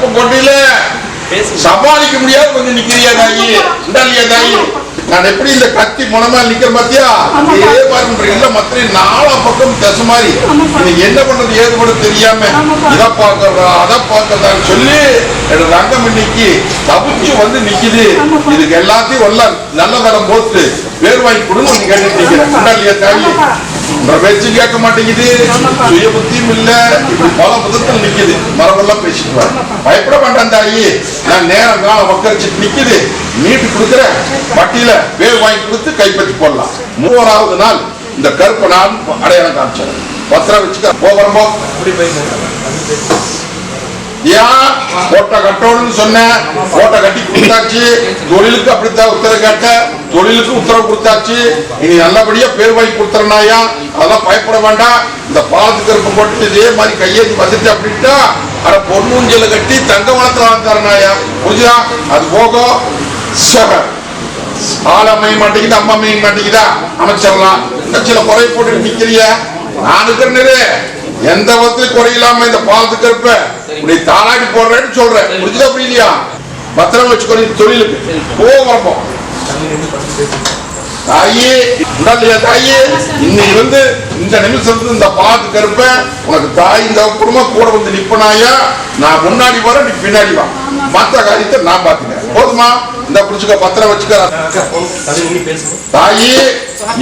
கருப்பங்கோட்டையில சமாளிக்க முடியாது கொஞ்சம் நிக்கிறியா தாயி இல்லையா தாயி? நான் எப்படி இந்த கத்தி முனமா நிக்கிற பாத்தியா அதே மாதிரி இல்ல மத்த நாலா பக்கம் தசை மாதிரி நீங்க என்ன பண்றது ஏது பண்ண தெரியாம இதை பாக்குறதா அதை பாக்குறதான்னு சொல்லி ரங்கம் இன்னைக்கு தப்பிச்சு வந்து நிக்குது. இதுக்கு எல்லாத்தையும் எல்லாம் நல்ல தரம் போட்டு பேர் வாங்கி கொடுங்க நீங்க கேட்டுட்டு இல்லையா தாயி? உங்க பேச்சு கேட்க மாட்டேங்குது, சுய புத்தியும் இல்ல, இப்படி பல விதத்தில் நிக்குது. மரபெல்லாம் பேசிட்டு பயப்பட வேண்டாம் தாயி, நான் நேரம் காலம் வக்கரிச்சுட்டு நிக்குது. நீட்டு கொடுக்குற பட்டியல பேர் வாங்கி கொடுத்து கைப்பற்றி போடலாம். 3வது நாள் இந்த கருப்பு நான் அடையாளம் காமிச்சேன். பத்திரம் வச்சுக்க போகிறோமோ ஏன் கோட்டை கட்டணும்னு சொன்னேன், கோட்டை கட்டி கொடுத்தாச்சு. தொழிலுக்கு அப்படித்தான் உத்தரவு கேட்ட, தொழிலுக்கு உத்தரவு கொடுத்தாச்சு. இனி நல்லபடியா பேர் வாங்கி கொடுத்துறனாயா, அதெல்லாம் பயப்பட வேண்டாம். இந்த பாலத்து கருப்பு போட்டு இதே மாதிரி கையேற்றி வந்துட்டு அப்படின்ட்டா அட பொண்ணூஞ்சல கட்டி தங்க வளத்துல வாழ்ந்தாருனாயா, புரிஞ்சுதா? அது போகும் ஆள் அமைய மாட்டேங்குது, அம்மா அமைய மாட்டேங்குதா அமைச்சிடலாம். சில குறை போட்டு நிக்கிறிய நான் இருக்கிறேன், எந்த விதத்திலும் குறையில்லாம இந்த பாலத்துக்கு இருப்ப இப்படி தாளாடி போடுறேன்னு சொல்றேன், புரிஞ்சுதா? புரியலையா? பத்திரம் வச்சுக்கோ தொழிலுக்கு போகிறோம் தாயே உடலையா தாயே. இன்னைக்கு வந்து இந்த நிமிஷத்துல இந்த பாலத்துக்கு இருப்ப உனக்கு தாய் இந்த குடும்பமா கூட வந்து நிப்பனாயா, நான் முன்னாடி வர நீ பின்னாடி வா, மற்ற காரியத்தை நான் பாத்துக்கிறேன். போதுமா? இந்த புடிச்சுக்க பத்திரம் வச்சுக்க தாயே.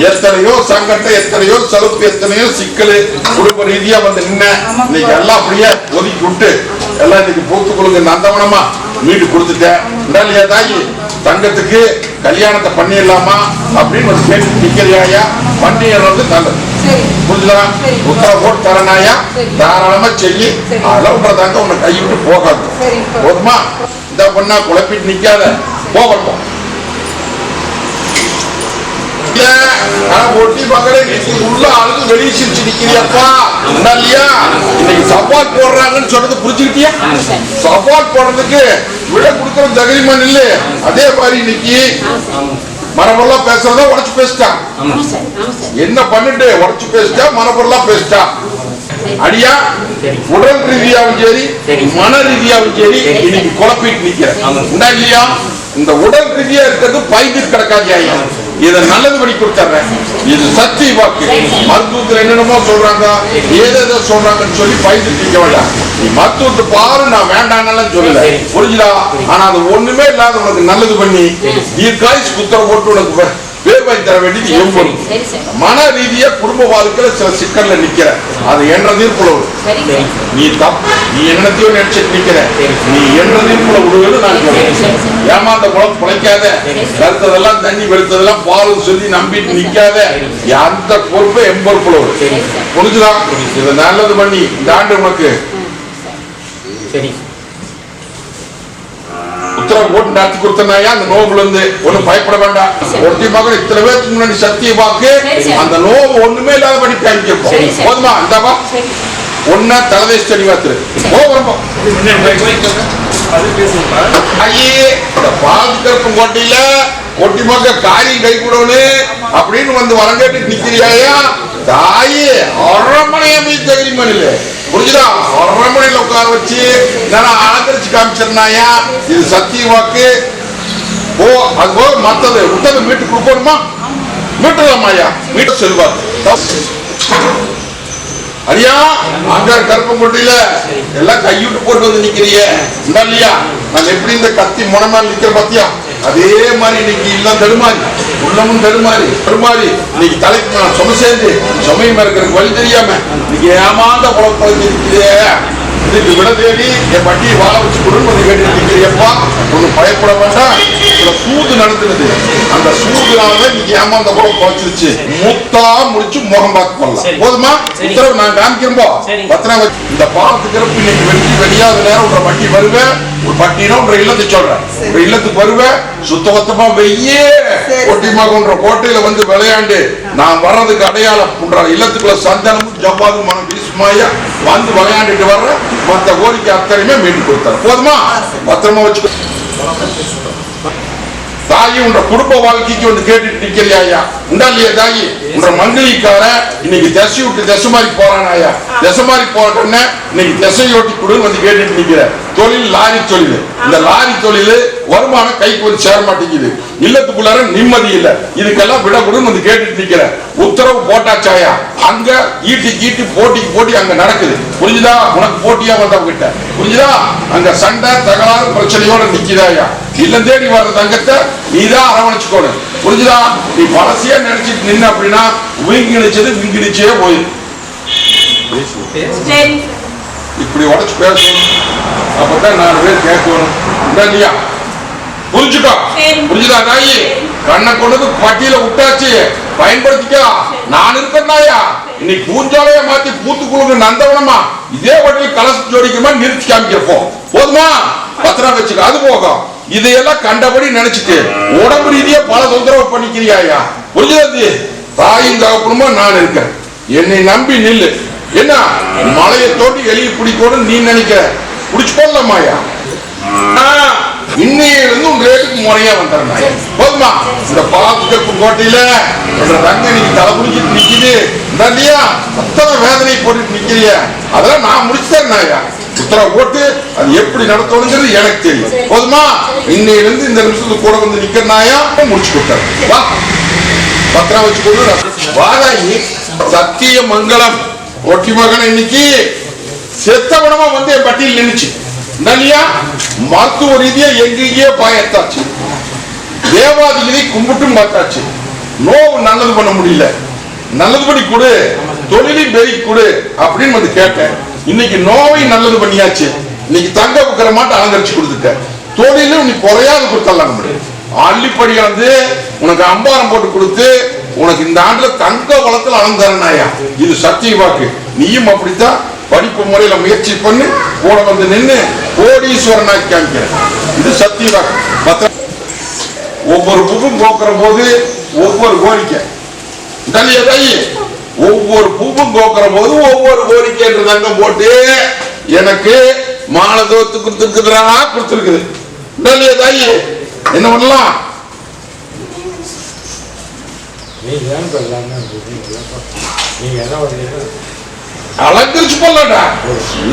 எத்தனையோ சங்கடம், எத்தனையோ சலுப்பு, எத்தனையோ சிக்கல் குடும்ப ரீதியா வந்து நின்ன இன்னைக்கு எல்லாம் அப்படியே ஒதுக்கி விட்டு எல்லாம் இன்னைக்கு பூத்து கொடுங்க நந்தவனமா வீடு கொடுத்துட்டேன் இல்லையா தாயி? தங்கத்துக்கு கல்யாணத்தை பண்ணிடலாமா அப்படின்னு ஒரு கேட்டு நிக்கிறியாயா? பண்ணிடுறது நல்லது, புரிஞ்சுதா? உத்தரவு போட்டு தரனாயா தாராளமா சொல்லி அதெல்லாம் விட்டுறதாங்க உன்னை கை விட்டு போகாது. போதுமா? இந்த பொண்ணா குழப்பிட்டு நிக்காத போகட்டும். ஒட்டி மகளே உள்ள ஆளுக்கு வெளியே சிரிச்சு நிக்கிறியப்பா இல்லையா? இன்னைக்கு சவால் போடுறாங்கன்னு சொன்னது புரிஞ்சுக்கிட்டியா? சவால் போடுறதுக்கு விட கொடுக்கற தகரிமன் இல்ல. அதே மாதிரி இன்னைக்கு மரபெல்லாம் பேசுறதா உடச்சு பேசிட்டா, என்ன பண்ணிட்டு உடச்சு பேசிட்டா, மரபெல்லாம் பேசிட்டா. அடியா உடல் ரீதியாவும் சரி மன ரீதியாவும் சரி இன்னைக்கு குழப்பிட்டு நிக்கிறேன் இல்லையா? இந்த உடல் ரீதியா இருக்கிறது பயந்து கிடக்காது ஐயா, இதை நல்லது பண்ணி கொடுத்துறேன். இது சத்திய வாக்கு. மருத்துவத்தில் என்னென்னமோ சொல்றாங்க, ஏதேதோ சொல்றாங்கன்னு சொல்லி பயந்து நிக்க வேண்டாம். நீ மருத்துவத்தை பாரு, நான் வேண்டாம் சொல்லல, புரிஞ்சுதா? ஆனா அது ஒண்ணுமே இல்லாத உனக்கு நல்லது பண்ணி தீர்க்காய்ச்சி குத்தரை போட்டு உனக்கு பேர் வாங்கி தர வேண்டியது எவ்வளவு. மன ரீதியா குடும்ப வாழ்க்கையில சில சிக்கல்ல நிக்கிற, அது என்ற தீர்ப்புல நீ தப்பு, நீ என்னத்தையும் நினைச்சிட்டு நிக்கிற, நீ என்ற தீர்ப்புல விடுவது நான் சொல்றேன். ஏமாந்த குளம் பிழைக்காத, கருத்ததெல்லாம் தண்ணி வெளுத்ததெல்லாம் பால் சொல்லி நம்பிட்டு நிக்காத, அந்த பொறுப்பை எம்பொறுப்புல புரிஞ்சுதா? இதை நல்லது பண்ணி இந்த ஆண்டு உனக்கு உத்தரவு போட்டு நடத்தி கொடுத்தனாயா அந்த நோவுல இருந்து ஒண்ணு பயப்பட வேண்டாம். ஒருத்தி மகள் இத்தனை பேருக்கு முன்னாடி சத்திய வாக்கு, அந்த நோவு ஒண்ணுமே இல்லாத படி காமிக்கிறோம். போதுமா? இந்தாப்பா ஒன்னா தலைதேசி தெளிவாத்து போகிறோம். பாலத்துக்கருப்பங்கோட்டையில கொட்டி மக்க காரியம் கை கூடனு அப்படின்னு வந்து வரங்கேட்டு நிக்கிறியாயா தாயே? அரண்மனையை போய் தகுதிமன் இல்ல, புரிஞ்சுதா? அரண்மனையில உட்கார வச்சு அலங்கரிச்சு காமிச்சிருந்தாயா, இது சத்திய வாக்கு. ஓ அது போக மத்தது விட்டது மீட்டு கொடுக்கணுமா? மீட்டுலாமாயா? மீட்டு செல்வார் அரியா அங்க கருப்பங்கோட்டையில எல்லாம் கைவிட்டு போட்டு வந்து நிக்கிறிய இல்லையா? நான் எப்படி இந்த கத்தி முனமா நிக்கிற பாத்தியா? அதே மாதிரி இன்னைக்கு இல்லம் தடுமாறி, உள்ளமும் தடுமாறி இன்னைக்கு தலைக்கு நான் சும சேர்ந்து சுமையும் இருக்கிறதுக்கு வழி தெரியாம இன்னைக்கு ஏமாந்த குழப்பம் இருக்கிறே. இதுக்கு விட தேடி என் பட்டியை வாழ வச்சு கொடுன்னு கேட்டு நிற்கிறியப்பா, ஒண்ணு பயப்பட வேண்டாம். சூது நடந்துருது, அந்த சூதுனால இன்னைக்கு ஏமாந்த கூட குறைச்சிருச்சு. மூத்தா முடிச்சு முகம் பார்த்து போடலாம். போதுமா? உத்தரவு நான் காமிக்கிறோம்போ பத்திரம் வச்சு இந்த பாலத்துக்கு இன்னைக்கு வெட்டி வெளியாத நேரம் ஒரு பட்டி வருவேன், ஒரு பட்டினா ஒரு இல்லத்தை சொல்றேன், ஒரு இல்லத்துக்கு வருவேன் சுத்தபத்தமா வெய்யே கொட்டிமாகன்ற கோட்டையில வந்து விளையாண்டு நான் வர்றதுக்கு அடையாளம் பண்ற இல்லத்துக்குள்ள சந்தனமும் ஜவ்வாதும் மனம் வீசுமாயா வந்து விளையாண்டுட்டு வர்ற மற்ற கோரிக்கை அத்தனையுமே மீட்டு கொடுத்தாரு. போதுமா? பத்திரமா வச்சுக்கோ. தாயி உன்ற குடும்ப வாழ்க்கைக்கு வந்து கேட்டுட்டு நிக்கிறியா உண்டா இல்லையா தாயி? உன்ற மங்களிக்கார இன்னைக்கு திசை விட்டு திசை மாதிரி போறானாயா? திசை மாதிரி போறேன்னு இன்னைக்கு திசையோட்டி கொடுன்னு வந்து கேட்டுட்டு நிக்கிற. தொழில் லாரி தொழில். இந்த லாரி தொழில் வருமானம் கைக்கு வந்து சேர மாட்டேங்குது. இல்லத்துக்குள்ளார நிம்மதி இல்லை. இதுக்கெல்லாம் விட கொடுன்னு வந்து கேட்டுட்டு நிக்கிற. உத்தரவு போட்டாச்சாயா? அங்க ஈட்டி போட்டிக்கு போட்டி அங்க நடக்குது. புரிஞ்சுதா? உனக்கு போட்டியா வந்தவங்கிட்ட புரிஞ்சுதா? அங்க சண்டை தகராறு பிரச்சனையோட நிக்கிறாயா? இல்லம் தேடி வர்ற தங்கத்தை நீதான் அரவணைச்சுக்கோணும். புரிஞ்சுதா? நீ பழசியா நினைச்சிட்டு நின்ன அப்படின்னா விங்கிணிச்சே போயிரு. இப்படி உடச்சு பேசணும். அப்பதான் 4 பேர் கேட்கணும். இல்லையா? புரிஞ்சுக்கோ. புரிஞ்சுதா தாயி? கண்ணை கொண்டு பட்டியல விட்டாச்சு, பயன்படுத்திக்கா. நான் இருக்கேன்னாயா இன்னைக்கு பூஞ்சாலைய மாத்தி பூத்துக்குழுக்கு நந்தவனமா இதே வட்டியில் கலசம் ஜோடிக்குமா நிறுத்தி காமிக்கிறப்போ போதுமா? பத்திரம் வச்சுக்க. அது போகும். இதையெல்லாம் கண்டபடி நினைச்சிட்டு உடம்பு ரீதியா பல தொந்தரவு பண்ணிக்கிறியாயா? புரிஞ்சது? தாயும் தகப்பனுமா நான் இருக்கேன். என்னை நம்பி நில்லு. என்ன மலையை தோண்டி எலியை பிடிக்கணும் நீ நினைக்கிற? பிடிச்சு போடலாமாயா? இன்னையிலிருந்து உங்க ரேட்டுக்கு முறையா வந்துடுறாங்க. போதுமா? இந்த பாதுகாப்பு கோட்டையில தங்க நீங்க தலை முடிச்சிட்டு நிக்குது இல்லையா? அத்தனை வேதனை போட்டுட்டு நிக்கிறிய. அதெல்லாம் நான் முடிச்சுட்டேன்னாயா? உத்தரவு போட்டு அது எப்படி நடத்தணுங்கிறது எனக்கு தெரியும். போதுமா? இன்னையிலிருந்து இந்த நிமிஷத்துக்கு கூட வந்து நிக்கிறனாயா முடிச்சு கொடுத்தாரு. வா பத்திரம் வச்சு கொடு. வாதாயி சத்திய மங்கலம் ஒட்டி மகன் இன்னைக்கு செத்தவனமா வந்து என் பட்டியல் நின்னுச்சு இல்லையா? மருத்துவ ரீதியா எங்கேயே பாயத்தாச்சு. தேவாதிகளை கும்பிட்டும் பார்த்தாச்சு. நோவு நல்லது பண்ண முடியல. நல்லது பண்ணி கொடு, தொழிலை பெருக்கி கொடு அப்படின்னு வந்து கேட்டேன். இன்னைக்கு நோவை நல்லது பண்ணியாச்சு. இன்னைக்கு தங்க வைக்கிற மாட்டை அலங்கரிச்சு கொடுத்துட்ட. தொழிலும் நீ குறையாது கொடுத்தலாம். அள்ளிப்படி வந்து உனக்கு அம்பாரம் போட்டு கொடுத்து உனக்கு இந்த ஆண்டுல தங்க வளத்துல அலங்கரனாயா? இது சத்திய வாக்கு. நீயும் அப்படித்தான் படிப்பு முறையில முயற்சி பண்ணி கூட வந்து நின்று கோடீஸ்வரனாக்கி காமிக்கிற. இது சத்திய வாக்கு. ஒவ்வொரு பூவும் கோக்கிற போது ஒவ்வொரு கோரிக்கை இல்லையா தாயி? ஒவ்வொரு பூவும் கோக்கிற போது ஒவ்வொரு கோரிக்கை என்று தங்கம் போட்டு எனக்கு மாலை தோத்து கொடுத்துருக்குது இல்லையா தாயி? என்ன பண்ணலாம்? அலங்கரிச்சு போடலாம்டா.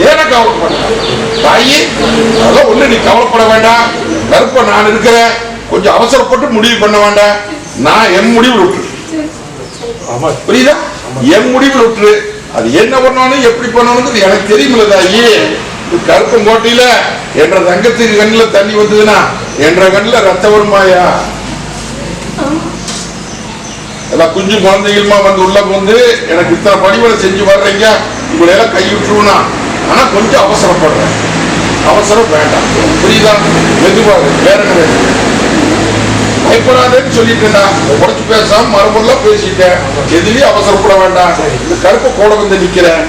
ஏன கவலைப்பட தாயி? அதெல்லாம் ஒண்ணு நீ கவலைப்பட வேண்டாம். கருப்ப நான் இருக்கிறேன். கொஞ்சம் அவசரப்பட்டு முடிவு பண்ண வேண்டாம். நான் என் முடிவு விட்டுரு. புரியுதா? என் முடிவு விட்டுரு. அது என்ன பண்ணணும் எப்படி பண்ணணும் எனக்கு தெரியுமில்ல தாயி? கருப்பங்கோட்டையில என்ற தங்கத்துக்கு கண்ணில் தண்ணி வந்ததுன்னா என்ற கண்ணில் ரத்த வருமாயா? எல்லாம் குஞ்சு குழந்தைகளுமா வந்து உள்ள வந்து எனக்கு இத்தனை பணிகளை செஞ்சு வர்றீங்க, உங்களையெல்லாம் கை விட்டுருவனா? ஆனா கொஞ்சம் அவசரப்படுறேன். அவசரம் வேண்டாம். புரியுதா? மெதுவாக வேற பயப்படாதேன்னு சொல்லிட்டேன்டா. உடச்சு பேசாம மறுபடியும் பேசிட்டேன். எதுலயும் அவசரப்பட வேண்டாம். இந்த கருப்பை கூட வந்து நிக்கிறேன்.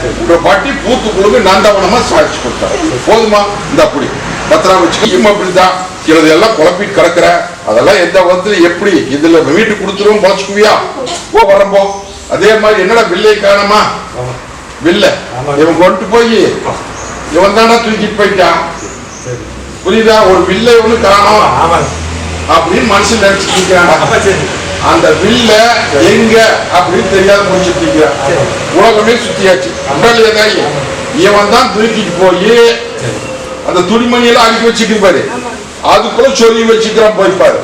பட்டி பூத்து கொடுங்க நந்தவனமா சாட்சி கொடுத்தாரு. போதுமா? இந்த அப்படி பத்திரம் வச்சுக்க. அப்படிதான் சிலது எல்லாம் குழப்பிட்டு கிடக்குற. அதெல்லாம் எந்த விதத்துல எப்படி இதுல வீட்டுக்கு கொடுத்துருவோம் பொழைச்சுக்குவியா? போ வரம்போ. அதே மாதிரி என்னடா வில்லை காணமா? வில்ல இவன் கொண்டு போய் இவன் தானே தூக்கிட்டு போயிட்டான். புரியுதா? ஒரு வில்லை ஒண்ணு காணும் அப்படின்னு மனுஷன் நினைச்சிட்டு இருக்கிறாங்க. அந்த வில்ல எங்க அப்படின்னு தெரியாத முடிச்சுட்டு இருக்கிறான். உலகமே சுத்தியாச்சு. இவன் தான் தூக்கிட்டு போய் அந்த துணிமணியெல்லாம் அடிக்கி வச்சுட்டு பாரு. அதுக்குள்ள சொல்லி வச்சுக்கிறான். போய்ப்பாரு.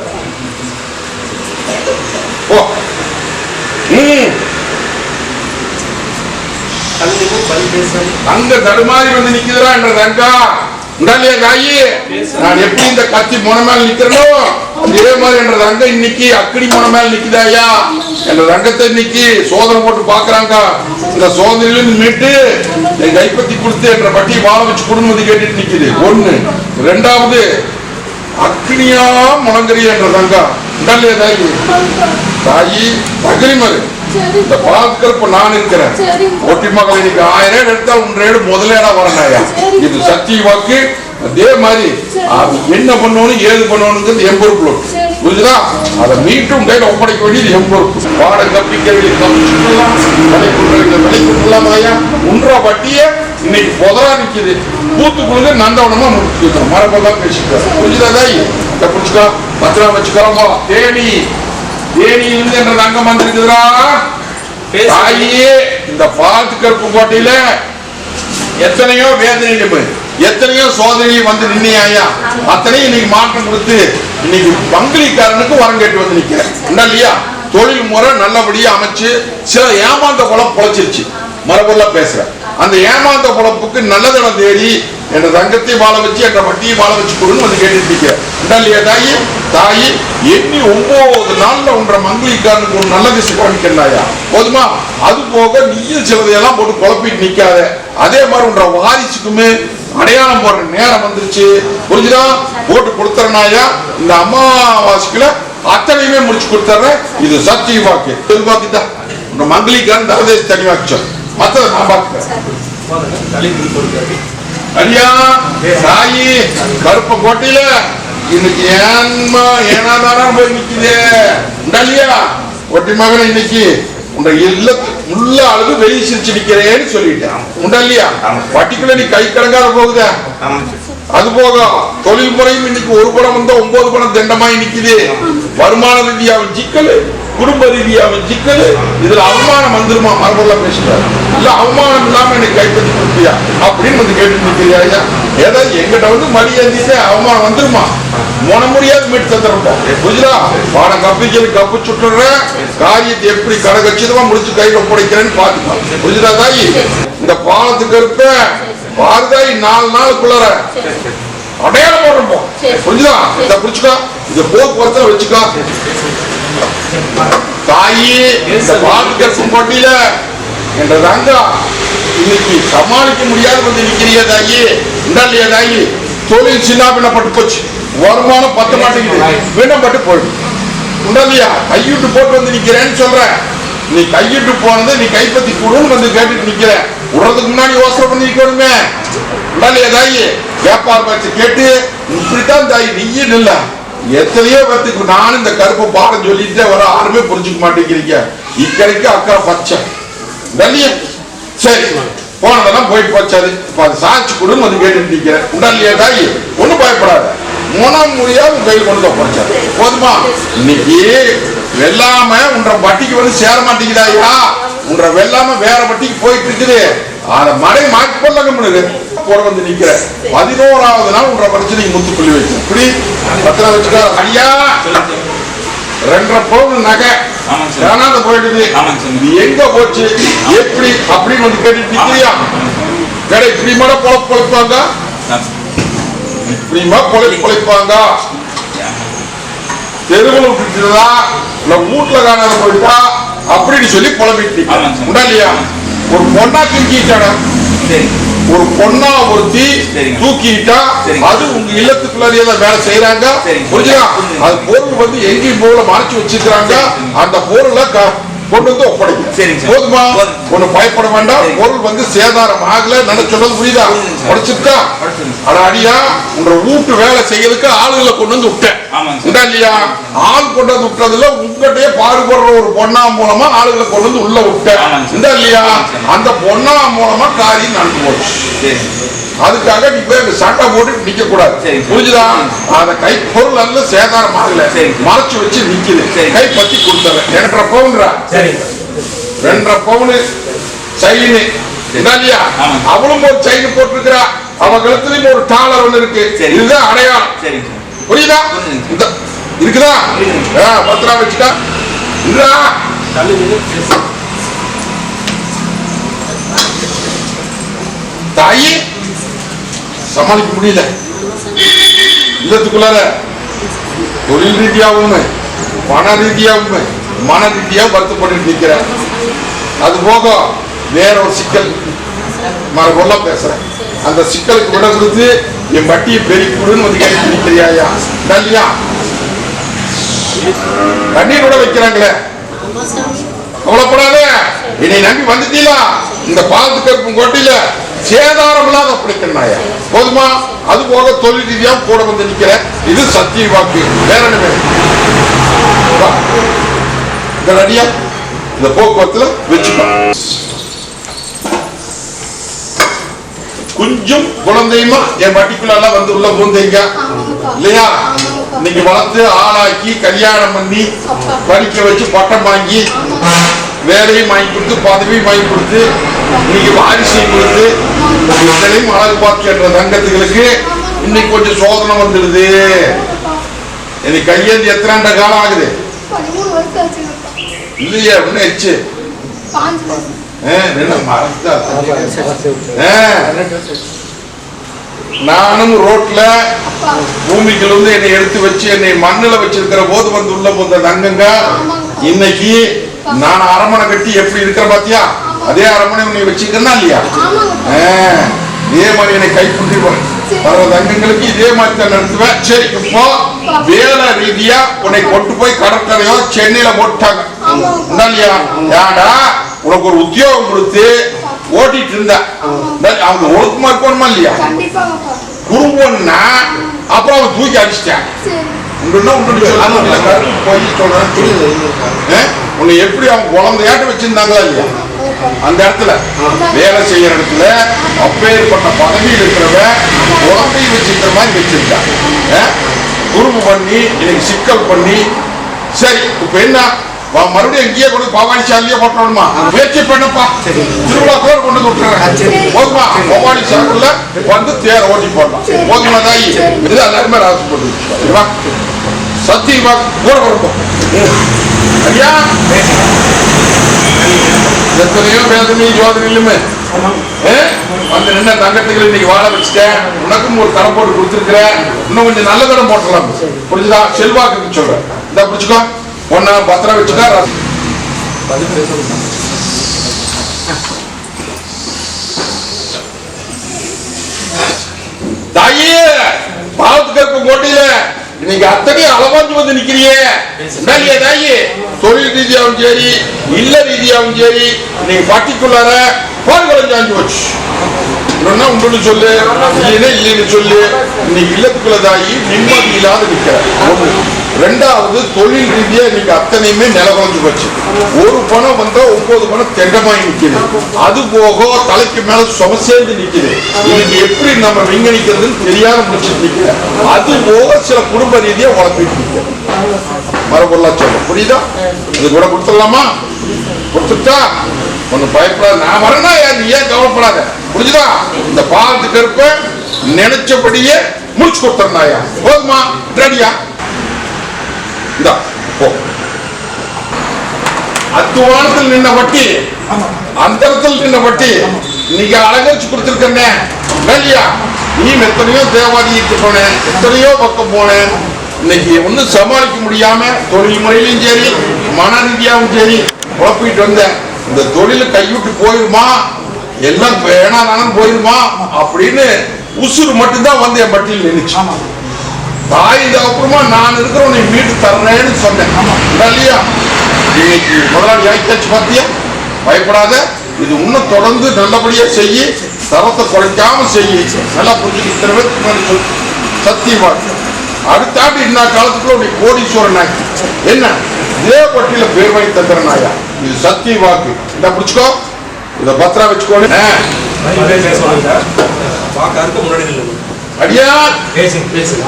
அங்க தடுமாறி வந்து நிக்குதுரா என்ற தங்கா. உண்டாலியா தாயி? நான் எப்படி இந்த கத்தி முனை மேல நிக்கிறனோ அதே மாதிரி என்ற தங்க இன்னைக்கு அக்கடி முனை மேல நிக்குதாயா? என்ற தங்கத்தை இன்னைக்கு சோதனை போட்டு பாக்குறாங்க. இந்த சோதனையிலிருந்து மீட்டு என் கைப்பத்தி கொடுத்து என்ற பட்டியை வாழ வச்சு குடும்பத்தை கேட்டுட்டு நிக்குது. ஒண்ணு. ரெண்டாவது அக்னியா முழங்கறிய என்ற தங்கா. உண்டாலியா தாயி? தாயி தகரிமரு இந்த பாதுகாப்பு நான் இருக்கிறேன். ஒட்டி மகள் இன்னைக்கு 1000 எடுத்தா 1 முதலேடா வரனாயா? இது சத்திய வாக்கு. அதே மாதிரி என்ன பண்ணணும் ஏது பண்ணணுங்கிறது என் பொறுப்புல புரிஞ்சுதா? அதை மீட்டும் கையில ஒப்படைக்க வேண்டியது என் பொறுப்பு. பாட கப்பிக்கவில்லை விலைக்குள்ளாமையா 1 வட்டிய இன்னைக்கு பொதரா நிக்குது. பூத்து கொடுங்க நந்தவனமா முடிச்சு மரபெல்லாம் பேசிட்டு புரிஞ்சுதா தாயி? புரிச்சுக்கா? பத்திரம் வச்சுக்கிறோமோ. தேனியிலிருந்து என்ற ரங்கம் வந்திருக்குதுரா தாயே. இந்த பாலத்து கருப்பு கோட்டையில எத்தனையோ வேதனையும் எத்தனையோ சோதனையும் வந்து நின்னையா, அத்தனையும் இன்னைக்கு மாற்றம் கொடுத்து இன்னைக்கு பங்களிக்காரனுக்கு வரம் கேட்டு வந்து நிக்கிறேன் இல்லையா. தொழில் முறை நல்லபடியா அமைச்சு சில ஏமாந்த குளம் பொழைச்சிருச்சு. மரபுள்ள பேசுறேன். அந்த ஏமாந்த குழப்புக்கு நல்லதனம் தேடி என்ற தங்கத்தை வாழ வச்சு என்ற வட்டியை வாழ வச்சு கொடுன்னு வந்து கேட்டு இல்லையா தாயி. தாயி எண்ணி 9 நாள்ல உன்ற மங்களிக்காரனுக்கு ஒரு நல்ல விஷயம் காமிக்கிறாயா போதுமா. அது போக நீயும் சிலதையெல்லாம் போட்டு குழப்பிட்டு நிக்காத. அதே மாதிரி உன்ற வாரிசுக்குமே அடையாளம் போடுற நேரம் வந்துருச்சு. புரிஞ்சுதா? போட்டு கொடுத்துறனாயா. இந்த அமாவாசைக்குள்ள அத்தனையுமே முடிச்சு கொடுத்துறேன். இது சத்திய வாக்கு. வாக்குதான் உன்ற மங்களிக்காரன் தரதேச தனி வாக்குச்சோம். மத்தத நான் பார்க்கிறேன். ஐயா தாயி கருப்ப கோட்டையில இன்னைக்கு ஏனாதானா போய் நிக்குதே இல்லையா. ஒட்டி மகன் இன்னைக்கு உன்ற இல்லத்து உள்ள அளவு வெளியே சிரிச்சு நிக்கிறேன்னு சொல்லிட்டேன் உண்டா இல்லையா. வட்டிக்குள்ள நீ கை கலங்காத போகுத. அது போக தொழில் முறையும் இன்னைக்கு ஒரு படம் வந்தா 9 படம் தண்டமாய் நிக்குது. வருமான ரீதியாவும் சிக்கல், குடும்ப ரீதியாவும் சிக்கல். இதுல அவமானம் வந்துருமா? மரபுள்ள பேசுறாரு இல்ல. அவமானம் இல்லாம எனக்கு கைப்பற்றி கொடுப்பியா அப்படின்னு வந்து கேட்டு நிக்கிறியா. ஏதாவது எங்கிட்ட வந்து மரியாதை அவமானம் வந்துருமா? முடியாது மீட்டு தந்துருப்போம். புரியுதா? பாடம் கப்பு சுட்டுற காரியத்தை எப்படி கடகச்சிதமா முடிச்சு கையில ஒப்படைக்கிறேன்னு பாத்துக்கலாம். புரியுதா தாயி? இந்த பாலத்துக்கு இருப்ப பாருதாயி 4 நாளுக்குள்ள அடையாளம் போடுறோம். புரிஞ்சுதா? இதை புடிச்சுக்கா. இதை போக்குவரத்துல வச்சுக்கா தாயி. இந்த பாலத்துக்கு போட்டியில என்ற ரங்கா இன்னைக்கு சமாளிக்க முடியாது வந்து நிக்கிறிய தாயி. இல்லையா தாயி? தொழில் சின்ன பின்னப்பட்டு போச்சு. வருமானம் பத்த மாட்டேங்குது. வீணப்பட்டு போயிடும் இல்லையா. கையிட்டு போட்டு வந்து நிக்கிறேன்னு சொல்ற. நீ கையிட்டு போனது நீ கைப்பற்றி கொடுன்னு வந்து கேட்டுட்டு நிக்கிற. விடுறதுக்கு முன்னாடி யோசனை பண்ணி நிக்கணுமே இல்லையா தாயி. வியாபாரம் வச்சு கேட்டு இப்படித்தான் தாயி நீயும் இல்ல. எத்தனையோ பேருக்கு நானும் இந்த கருப்பு பாடம் சொல்லிட்டு வர யாருமே புரிஞ்சுக்க மாட்டேங்கிறீங்க. இக்கரைக்கு அக்கறை பச்சை இல்லையா. சரி போனதெல்லாம் போயிட்டு போச்சாது. அது சாட்சி கொடுன்னு வந்து கேட்டு நிக்கிறேன் இல்லையா தாயி. ஒண்ணும் பயப்படாத. முடியாது கையில் கொண்டு போச்சாரு போதுமா. இன்னைக்கு வெள்ளாம உன்ற வட்டிக்கு வந்து சேர மாட்டேங்குதாயா. உன்ற வெள்ளாம வேற வட்டிக்கு போயிட்டு இருக்குது. அத மழை மாற்றி கொள்ளாங்க போட வந்து நிக்கிற. 11வது நாள் உன்ற பிரச்சனைக்கு முத்துப்புள்ளி வச்சு இப்படி பத்திரம் வச்சுக்கோ. ஐயா 2.5 பவுன் நகை காணாத போயிடுது. எங்க போச்சு எப்படி அப்படின்னு வந்து கேட்டுட்டு நிக்கிறியா. கடை இப்படி கூட பொழைப்பாங்க. இப்படிமா பொழைப்பாங்க. தெருவில் விட்டுட்டா இல்ல வீட்டுல காணாத போயிட்டா அப்படின்னு சொல்லி புலம்பிட்டு உண்டா இல்லையா. ஒரு பொண்ணா தூக்கிட்டாடா. ஒரு பொண்ணா ஒருத்தி தூக்கிட்டா அது உங்க இல்லத்துக்குள்ளாரியே தான் வேலை செய்யறாங்க. புரிஞ்சுதா? அது பொருள் வந்து எங்கேயும் போல மறைச்சு வச்சிருக்கிறாங்க. அந்த பொருளை கொண்டு வந்து ஒப்படைக்கும் போதுமா. ஒண்ணு பயப்பட வேண்டாம். பொருள் வந்து சேதாரம் ஆகல நினைச்சது புரியுதா. உடைச்சுட்டா ஆனா அடியா உங்க வீட்டு வேலை செய்யறதுக்கு ஆளுகளை கொண்டு வந்து விட்டேன் இல்லையா. ஆள் கொண்டு வந்து விட்டதுல உங்ககிட்டயே பாடுபடுற ஒரு பொண்ணா மூலமா ஆளுகளை கொண்டு வந்து உள்ள விட்டேன் இல்லையா. அந்த பொண்ணா மூலமா காரியம் நடந்து போச்சு. அதுக்காக நீ போய் சண்டை போட்டு நிக்க கூடாது. புரிஞ்சுதா? அந்த கை பொருள் அல்ல சேதாரம் ஆகல மறைச்சு வச்சு நிக்குது. கை பத்தி கொடுத்தவன் 2.5 பவுன்ரா. 2.5 பவுனு செயின் இல்லையா. அவளும் ஒரு செயின் போட்டிருக்கிறா. அவ கழுத்துலயும் ஒரு டாலர் ஒண்ணு இருக்கு. இதுதான் அடையாளம். புரியுதா? இருக்குதா? பத்திரம் வச்சுட்டா தாயி. சமாளிக்க முடியல. இல்லத்துக்குள்ளார தொழில் ரீதியாவும் பண ரீதியாவும் மன ரீதியா வருத்தப்பட்டு நிற்கிற. அது போக வேற ஒரு சிக்கல் மரபொல்ல பேசுறேன். அந்த சிக்கலுக்கு விட கொடுத்து என் வட்டியை பெருக்கிடுன்னு வந்து கேட்டு நிற்கிறியா இல்லையா. தண்ணீர் விட வைக்கிறாங்களே கவலைப்படாத. என்னை நம்பி வந்துட்டீங்களா. இந்த பாலத்து கருப்பும் கோட்டையில சேதாரம் இல்லாத ஒப்படைக்கிறாயா போதுமா. அது போக தொழில் ரீதியா கூட வந்து நிக்கிற. இது சத்திய வாக்கு. வேற என்ன இந்த அடியா இந்த போக்குவரத்துல வச்சுக்கோ. கொஞ்சம் குழந்தையுமா என் வட்டிக்குள்ள வந்து உள்ள பூந்தீங்க இல்லையா. இன்னைக்கு வளர்த்து ஆளாக்கி கல்யாணம் பண்ணி படிக்க வச்சு பட்டம் வாங்கி வேலையும் வாங்கி கொடுத்து பதவியும் வாங்கி கொடுத்து இன்னைக்கு வாரிசையும் கொடுத்து இத்தனையும் அழகு பார்க்கின்ற தங்கத்துகளுக்கு இன்னைக்கு கொஞ்சம் சோதனை வந்துடுது. இன்னைக்கு கையேந்து எத்தனை காலம் ஆகுது இல்லையா? ஒண்ணு எச்சு நானும் ரோட்ல பூமிக்குள்ள இருந்து என்னை எடுத்து வச்சு என்னை மண்ணுல வச்சிருக்கிற போது வந்து உள்ள போந்த தங்கங்க இன்னைக்கு நான் அரமனை கட்டி எப்படி இருக்கிற பாத்தியா? அதே அரமனை உன்னை வச்சுக்கிறா இல்லையா? இதே மாதிரி என்னை கைக்குண்டி வர்ற தங்கங்களுக்கு இதே மாதிரி தான் நடத்துவேன். சரி, இப்போ வேலை ரீதியா உன்னை கொண்டு போய் கடற்கரையோ சென்னையில போட்டாங்க இல்லையா? ஏடா உனக்கு ஒரு உத்தியோகம் கொடுத்து ஓட்டிட்டு இருந்த அவங்க ஒழுக்கமா இருக்கணுமா இல்லையா? குறும்பொன்னா அப்புறம் அவன் தூக்கி அடிச்சிட்டான். உன்னை எப்படி அவங்க குழந்தையாட்டு வச்சிருந்தாங்களா இல்லையா? அந்த இடத்துல வேலை செய்யற இடத்துல அப்பேற்பட்ட பதவியில் இருக்கிறவ குழந்தையை வச்சிருக்கிற மாதிரி வச்சிருக்காங்க. குறும்பு பண்ணி எனக்கு சிக்கல் பண்ணி சரி இப்ப என்ன மறுபடியும் எங்கேயே கொண்டு பவானி சாலையே போட்டோம்மா முயற்சி பண்ணப்பா திருவிழா கூட கொண்டு விட்டுறேன் போதுமா? பவானி சாலைல வந்து தேர ஓட்டி போடலாம் போதுமா தாயி? இது எல்லாருமே ராசி போட்டு சத்தியமா கூட வருவோம் ஐயா. எத்தனையோ வேதனை ஜோதனையிலுமே வந்து நின்ன தங்கத்துக்கு இன்னைக்கு வாழ வச்சுட்டேன். உனக்கும் ஒரு தரம் போட்டு கொடுத்துருக்கிறேன். இன்னும் கொஞ்சம் நல்ல தரம் போட்டலாம் புரிஞ்சுதா? செல்வாக்கு சொல்றேன் இந்த புரிச்சுக்கோ. ஒன்னா பத்திரம் வச்சுக்கா. தாயே பாவத்துக்கு இருக்க கோட்டையில இன்னைக்கு அத்தனையும் அளவாஞ்சு வந்து நிக்கிறியே தாயே. தொழில் ரீதியாவும் சரி இல்ல ரீதியாவும் சரி இன்னைக்கு பட்டிக்குள்ளார பால் கலைஞ்சாஞ்சு வச்சு உண்டு சொல்லு இல்லைன்னு சொல்லு. இன்னைக்கு இல்லத்துக்குள்ள தாயி நிம்மதி இல்லாத நிக்கிற. ரெண்டாவது தொழில் ரீதியா இன்னைக்கு அத்தனையுமே நிலவரஞ்சு போச்சு. ஒரு பணம் வந்தா 9 பணம் தெண்டமாயி நிக்குது. அது போக தலைக்கு மேல சும சேர்ந்து நிக்குது. இன்னைக்கு எப்படி நம்ம விங்கணிக்கிறதுன்னு தெரியாத முடிச்சுட்டு நிக்கிற. அது போக சில குடும்ப ரீதியா உழப்பிட்டு நிக்கிற மரபொருளா சொல்ல புரியுதா? இது கூட கொடுத்துடலாமா? கொடுத்துட்டா ஒண்ணு பயப்படாத. நான் வரனா நீ ஏன் கவலைப்படாத புரிஞ்சுதா? இந்த பாலத்துக்கு இருப்ப நினைச்சபடியே முடிச்சு கொடுத்துறாயா போதுமா? ரெடியா? அத்துவானத்தில் நின்ன வட்டி அந்தரத்தில் நின்ன வட்டி இன்னைக்கு அலங்கரிச்சு கொடுத்திருக்கேன் இல்லையா? நீ எத்தனையோ தேவாதிக்கு போனேன், எத்தனையோ பக்கம் போனேன். இன்னைக்கு ஒன்னும் சமாளிக்க முடியாம தொழில் முறையிலும் சரி மன ரீதியாவும் சரி குழப்பிட்டு வந்தேன். இந்த தொழில கைவிட்டு போயிருமா எல்லாம் வேணாலும் போயிருமா அப்படின்னு உசுறு மட்டும்தான் வந்து என் பட்டியல் நினைச்சு. தாய் அப்புறமா நான் இருக்கிறவனை மீட்டு தர்றேன்னு சொன்னேன் இல்லையா? இன்னைக்கு முதலாளி ஆயிட்டாச்சு பாத்தியா? பயப்படாத. இது இன்னும் தொடர்ந்து நல்லபடியா செய்ய, தரத்தை குறைக்காம செய்ய. நல்லா புரிஞ்சுக்கிட்டு சத்தியமா அடுத்த ஆண்டு இந்த காலத்துக்குள்ள உடைய கோடீஸ்வரன் ஆக்கி என்ன இதே பட்டியல பேர் வாங்கி தந்துறனாயா? இது சத்திய வாக்கு. இந்த பிடிச்சுக்கோ, இத பத்திரா வச்சுக்கோங்க. அடியா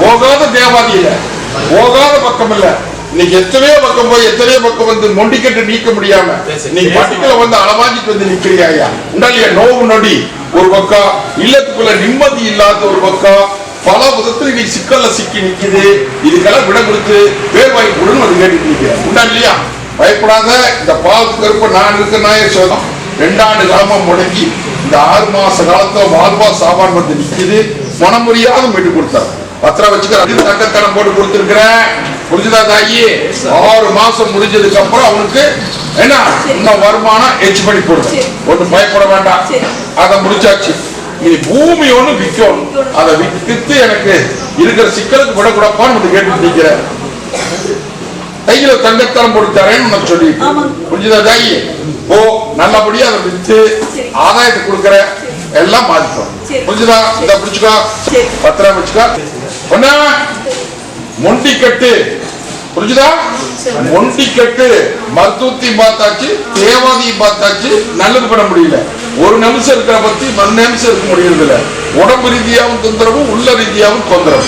போகாத தேவாதி இல்ல, போகாத பக்கம் இல்ல. இன்னைக்கு எத்தனையோ பக்கம் போய் எத்தனையோ பக்கம் வந்து மொண்டிக்கட்டு நீக்க முடியாம நீங்க பட்டிக்கல வந்து அளவாஞ்சிட்டு வந்து நிக்கிறியா? உண்டாலியா? நோவு நொடி ஒரு பக்கம், இல்லத்துக்குள்ள நிம்மதி இல்லாத ஒரு பக்கம், பல விதத்துல நீ சிக்கல்ல சிக்கி நிக்குது. இதுக்கெல்லாம் விட கொடுத்து பேர் வாங்கி கொடுன்னு அது கேட்டுட்டு நிக்கிற உண்டா இல்லையா? பயப்படாத. இந்த பாலத்துக்கு இருப்ப நான் இருக்க நாய சொல்லும் 2 ஆண்டு காலமா முடங்கி இந்த 6 மாச காலத்துல வாழ்வா சாமான் வந்து நிக்குது. மனம் முடியாத மீட்டு கொடுத்தாரு. பத்திரம் வச்சுக்க தக்கத்தனம் போட்டு கொடுத்துருக்கிறேன். புரிஞ்சுதா தாயி? 6 மாசம் முடிஞ்சதுக்கு அப்புறம் அவனுக்கு என்ன இன்னும் வருமானம் எச்சு பண்ணி போடுது. ஒன்றும் பயப்பட வேண்டாம். அதை முடிச்சாச்சு. இனி பூமி ஒண்ணு விற்கும். அதை விற்று எனக்கு இருக்கிற சிக்கலுக்கு விடக்கூடாப்பான்னு கேட்டு நிக்கிற. கையில தங்கத்தரம் போட்டுத்தாரேன்னு சொல்லி புரிஞ்சுதா தாயி? ஓ நல்லபடியா அதை விற்று ஆதாயத்தை கொடுக்கற எல்லாம் மாத்திட்டோம். புரிஞ்சுதா? இதை பிடிச்சுக்கோ, பத்திரம் வச்சுக்கோ. ஒண்ணா மொண்டி கட்டு புரிஞ்சுதா? மொண்டி கட்டு மருத்துவத்தையும் பார்த்தாச்சு, தேவாதியும் பார்த்தாச்சு, நல்லது பண்ண முடியல. ஒரு நிமிஷம் இருக்கிற பத்தி மறு நிமிஷம் இருக்க முடியறது இல்ல. உடம்பு ரீதியாகவும் தொந்தரவும் உள்ள ரீதியாகவும் தொந்தரவு.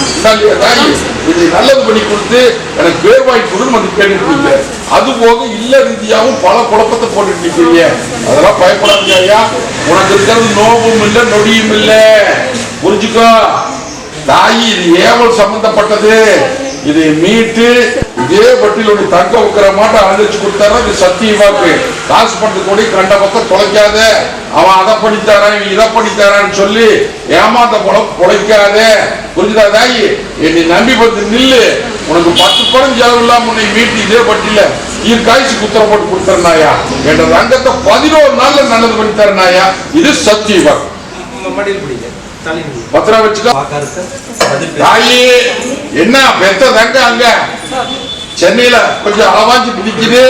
இது நல்லது பண்ணி கொடுத்து எனக்கு பேர் வாங்கி கொடுன்னு வந்து கேட்டுட்டு அது போக இல்ல ரீதியாகவும் பல குழப்பத்தை போட்டுட்டு நிக்கிறீங்க. அதெல்லாம் பயப்படாதீங்க ஐயா. உனக்கு இருக்கிறது நோவும் இல்லை நொடியும் இல்லை. புரிஞ்சுக்கோ தாயி, இது ஏவல் சம்பந்தப்பட்டது. இதை மீட்டு இதே பட்டியல் தங்க வைக்கிற மாட்டை அழைச்சு கொடுத்தாரா இது சத்திய வாக்கு. காசு பணத்து கூட கண்ட பக்கம் தொலைக்காத. அவன் அதை பண்ணித்தாரான் இவன் இதை பண்ணித்தாரான்னு சொல்லி ஏமாந்த பொழைக்காத. புரிஞ்சுதா தாயி? என்னை நம்பி வந்து நில்லு. உனக்கு 10 படம் செலவு இல்லாம உன்னை மீட்டு இதே பட்டியல காய்ச்சி குத்திர போட்டு கொடுத்துறனாயா. என்ற ரங்கத்தை 11 நாள்ல நல்லது பண்ணி தரனாயா. இது சத்திய வாக்கு. பத்திரம் வச்சுக்கோ தாயி. என்ன பெத்த தங்க அங்க சென்னையில கொஞ்சம் அளவாஞ்சி பிடிக்குது.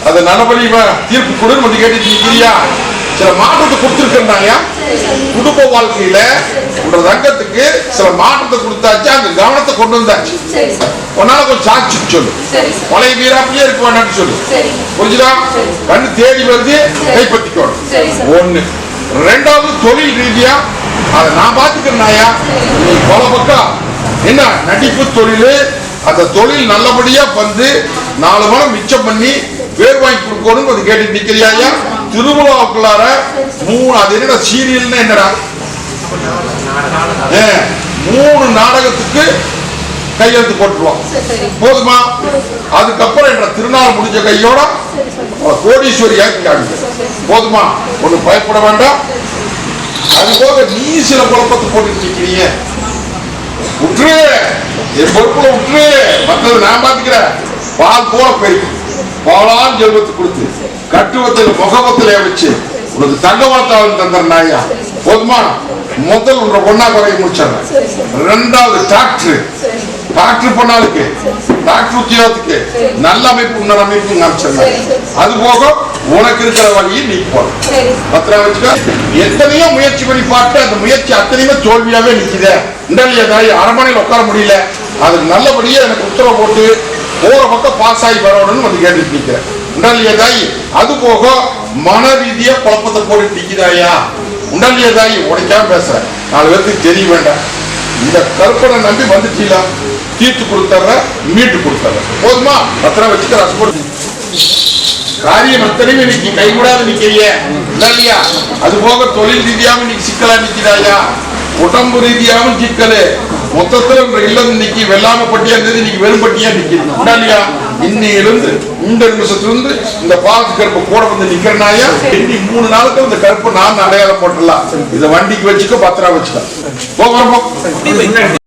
அது நல்லபடி தீர்ப்பு கொடுன்னு வந்து கேட்டு நிக்கிறியா? சில மாற்றத்தை கொடுத்துருக்காங்க. குடும்ப வாழ்க்கையில உன்ற தங்கத்துக்கு சில மாற்றத்தை கொடுத்தாச்சு. அந்த கவனத்தை கொண்டு வந்தாச்சு. உன்னால கொஞ்சம் சாட்சி சொல்லு. பழைய வீராப்பிலே இருக்க வேண்டாம்னு சொல்லு. புரிஞ்சுதா? கண்ணு தேடி வருது கைப்பற்றிக்கணும். ஒண்ணு. ரெண்டாவது தொழில் ரீதியா அதை நான் பாத்துக்கிறேன்னாயா. நீ பல பக்கம் என்ன நடிப்பு தொழில், அந்த தொழில் நல்லபடியா வந்து 4 மணம் மிச்சம் பண்ணி பேர் வாங்கி கொடுக்கணும் அது கேட்டு நிக்கிறியா? திருவிழாவுக்குள்ளார 3 அது என்னடா சீரியல்னா என்னடா 3 நாடகத்துக்கு கையெழுத்து போட்டுருவோம். போதுமா? அதுக்கப்புறம் என்ற திருநாள் முடிஞ்ச கையோட கோடீஸ்வரி ஆக்கி காமிக்க. போதுமா? ஒண்ணு பயப்பட வேண்டாம். அது போக நீ சில குழப்பத்தை போட்டு நிக்கிறீங்க. விட்டுரு, என் பொறுப்புல விட்டுரு. மற்றது நான் பாத்துக்கிறேன். பால் போல பெருக்கும் பாலான் ஜெல்வத்தை கொடுத்து கட்டுவத்தில் முகவத்திலே வச்சு உனக்கு தங்க வார்த்தாவின் தந்தரனாயா. போதுமா? முதல் உன்ற ஒன்னா குறைய முடிச்சிடறேன். 2வது டாக்டர் பண்ணாலுக்கு டாக்டர் உத்தியோகத்துக்கு நல்ல அமைப்பு உன்ன அமைப்பு காமிச்சிடறேன். அது போக உனக்கு இருக்கிற வழியை நீ போற. பத்திரம் வச்சுக்க. எத்தனையோ முயற்சி பண்ணி பார்த்து அந்த முயற்சி அத்தனையுமே தோல்வியாவே நிக்குது. தாய் அரண்மனையில் உட்கார முடியல. அதுக்கு நல்லபடியா எனக்கு உத்தரவு போட்டு போற பக்கம் பாஸ் ஆகி வரணும்னு வந்து கேட்டு நிக்கிறேன். தாய் அது போக மன ரீதியா குழப்பத்தை போட்டு நிக்குதாயா. தாய் உடைக்காம பேச 4 பேருக்கு தெரிய வேண்டாம். இந்த கற்பனை நம்பி வந்துட்டீங்களா? தீர்த்து கொடுத்தர்ற மீட்டு கொடுத்தர்ற. போதுமா? பத்திரம் வச்சுக்க. காரியம் அத்தனையும் இன்னைக்கு கைவிடாத நிக்கிறிய. அது போக தொழில் ரீதியாவும் இன்னைக்கு சிக்கலா நிக்கிறாயா. உடம்பு ரீதியாவும் சிக்கலு. மொத்தத்துல இல்லம் இன்னைக்கு வெள்ளாம பட்டியா இருந்தது இன்னைக்கு வெறும் பட்டியா நிக்கிறா. இன்னையிலிருந்து இந்த நிமிஷத்திலிருந்து இந்த பாலத்து கருப்பு கூட வந்து நிக்கிறனாயா. 3 நாளுக்கு இந்த கருப்பு நான் அடையாளம் போட்டுடலாம். இதை வண்டிக்கு வச்சுக்க. பத்திரம் வச்சுக்க. போகிறோம்.